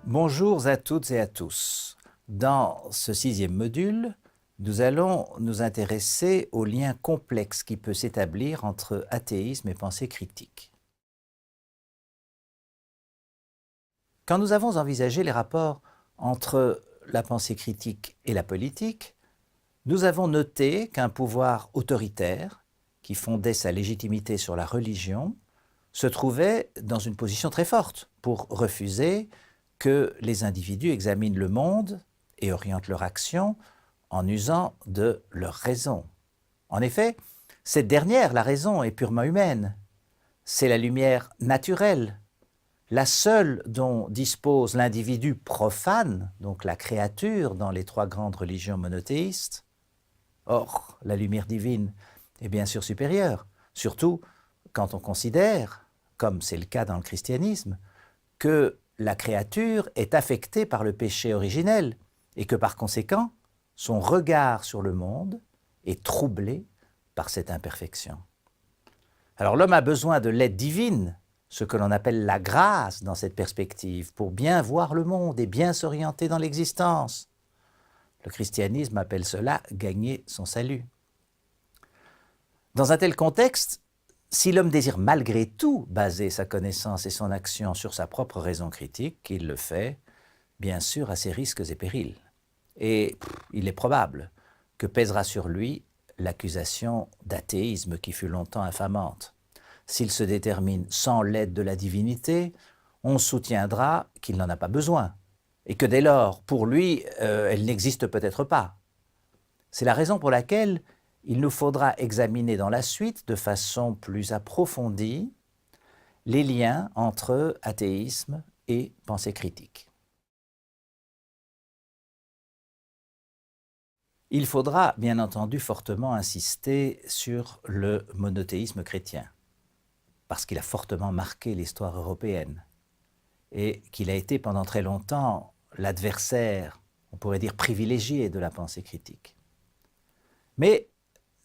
Bonjour à toutes et à tous. Dans ce 6e module, nous allons nous intéresser au lien complexe qui peut s'établir entre athéisme et pensée critique. Quand nous avons envisagé les rapports entre la pensée critique et la politique, nous avons noté qu'un pouvoir autoritaire, qui fondait sa légitimité sur la religion, se trouvait dans une position très forte pour refuser que les individus examinent le monde et orientent leur action en usant de leur raison. En effet, cette dernière, la raison, est purement humaine. C'est la lumière naturelle, la seule dont dispose l'individu profane, donc la créature dans les 3 grandes religions monothéistes. Or, la lumière divine est bien sûr supérieure, surtout quand on considère, comme c'est le cas dans le christianisme, que la créature est affectée par le péché originel et que par conséquent, son regard sur le monde est troublé par cette imperfection. Alors l'homme a besoin de l'aide divine, ce que l'on appelle la grâce dans cette perspective, pour bien voir le monde et bien s'orienter dans l'existence. Le christianisme appelle cela gagner son salut. Dans un tel contexte, si l'homme désire malgré tout baser sa connaissance et son action sur sa propre raison critique, il le fait, bien sûr, à ses risques et périls. Et il est probable que pèsera sur lui l'accusation d'athéisme qui fut longtemps infamante. S'il se détermine sans l'aide de la divinité, on soutiendra qu'il n'en a pas besoin, et que dès lors, pour lui, elle n'existe peut-être pas. C'est la raison pour laquelle il nous faudra examiner dans la suite de façon plus approfondie les liens entre athéisme et pensée critique. Il faudra bien entendu fortement insister sur le monothéisme chrétien, parce qu'il a fortement marqué l'histoire européenne et qu'il a été pendant très longtemps l'adversaire, on pourrait dire privilégié de la pensée critique. Mais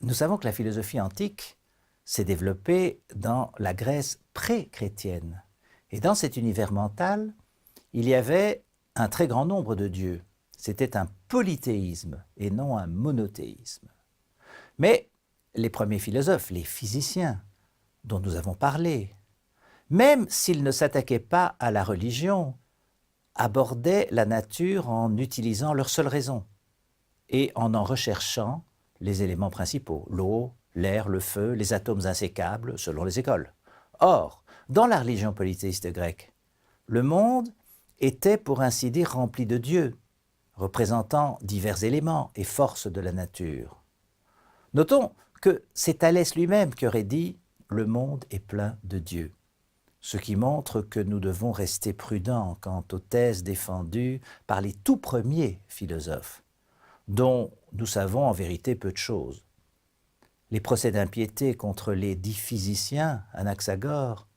nous savons que la philosophie antique s'est développée dans la Grèce pré-chrétienne. Et dans cet univers mental, il y avait un très grand nombre de dieux. C'était un polythéisme et non un monothéisme. Mais les premiers philosophes, les physiciens, dont nous avons parlé, même s'ils ne s'attaquaient pas à la religion, abordaient la nature en utilisant leur seule raison et en recherchant les éléments principaux, l'eau, l'air, le feu, les atomes insécables, selon les écoles. Or, dans la religion polythéiste grecque, le monde était pour ainsi dire rempli de dieux, représentant divers éléments et forces de la nature. Notons que c'est Thalès lui-même qui aurait dit « le monde est plein de dieux », ce qui montre que nous devons rester prudents quant aux thèses défendues par les tout premiers philosophes, dont nous savons en vérité peu de choses. Les procès d'impiété contre les 10 physiciens, Anaxagore,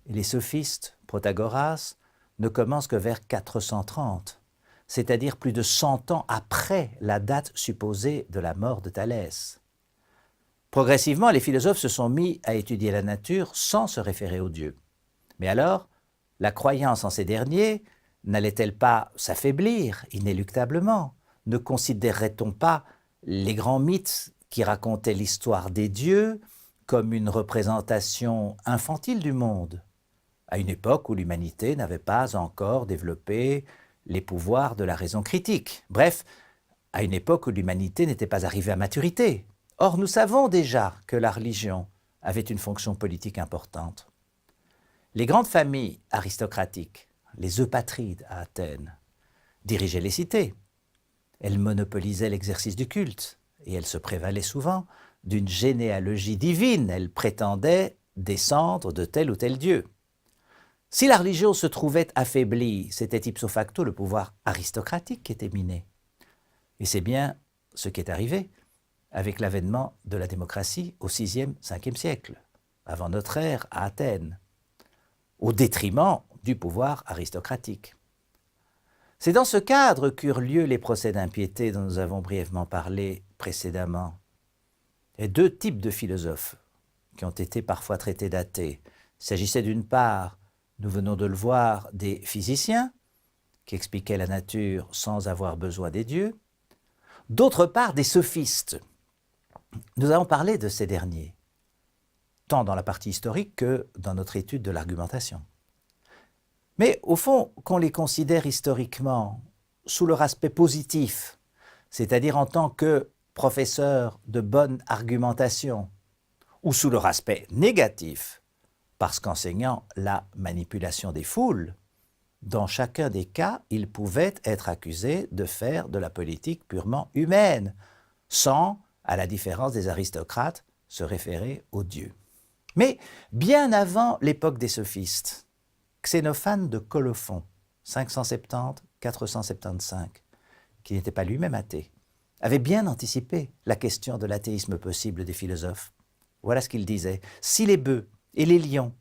et les sophistes, Protagoras, ne commencent que vers 430, c'est-à-dire plus de 100 ans après la date supposée de la mort de Thalès. Progressivement, les philosophes se sont mis à étudier la nature sans se référer aux dieux. Mais alors, la croyance en ces derniers n'allait-elle pas s'affaiblir inéluctablement? Ne considérerait-on pas les grands mythes qui racontaient l'histoire des dieux comme une représentation infantile du monde, à une époque où l'humanité n'avait pas encore développé les pouvoirs de la raison critique? Bref, à une époque où l'humanité n'était pas arrivée à maturité. Or, nous savons déjà que la religion avait une fonction politique importante. Les grandes familles aristocratiques, les eupatrides à Athènes, dirigeaient les cités. Elles monopolisaient l'exercice du culte et elles se prévalaient souvent d'une généalogie divine. Elles prétendaient descendre de tel ou tel dieu. Si la religion se trouvait affaiblie, c'était ipso facto le pouvoir aristocratique qui était miné. Et c'est bien ce qui est arrivé avec l'avènement de la démocratie au 6e, 5e siècle, avant notre ère à Athènes, au détriment du pouvoir aristocratique. C'est dans ce cadre qu'eurent lieu les procès d'impiété dont nous avons brièvement parlé précédemment. Et 2 types de philosophes qui ont été parfois traités d'athées. Il s'agissait d'une part, nous venons de le voir, des physiciens, qui expliquaient la nature sans avoir besoin des dieux, d'autre part des sophistes. Nous avons parlé de ces derniers, tant dans la partie historique que dans notre étude de l'argumentation. Mais au fond, qu'on les considère historiquement sous leur aspect positif, c'est-à-dire en tant que professeurs de bonne argumentation, ou sous leur aspect négatif, parce qu'enseignant la manipulation des foules, dans chacun des cas, ils pouvaient être accusés de faire de la politique purement humaine, sans, à la différence des aristocrates, se référer aux dieux. Mais bien avant l'époque des sophistes, Xénophane de Colophon, 570-475, qui n'était pas lui-même athée, avait bien anticipé la question de l'athéisme possible des philosophes. Voilà ce qu'il disait. Si les bœufs et les lions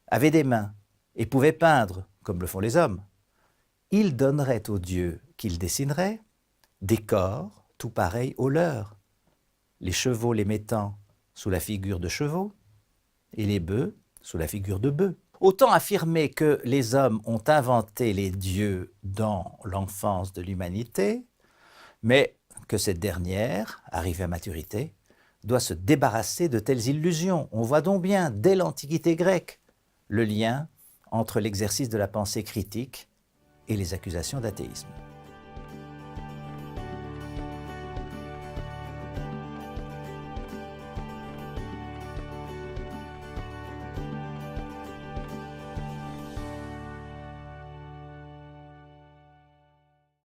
avaient des mains et pouvaient peindre, comme le font les hommes, ils donneraient aux dieux qu'ils dessineraient des corps tout pareils aux leurs, les chevaux les mettant sous la figure de chevaux et les bœufs sous la figure de bœufs. Autant affirmer que les hommes ont inventé les dieux dans l'enfance de l'humanité, mais que cette dernière, arrivée à maturité, doit se débarrasser de telles illusions. On voit donc bien, dès l'Antiquité grecque, le lien entre l'exercice de la pensée critique et les accusations d'athéisme.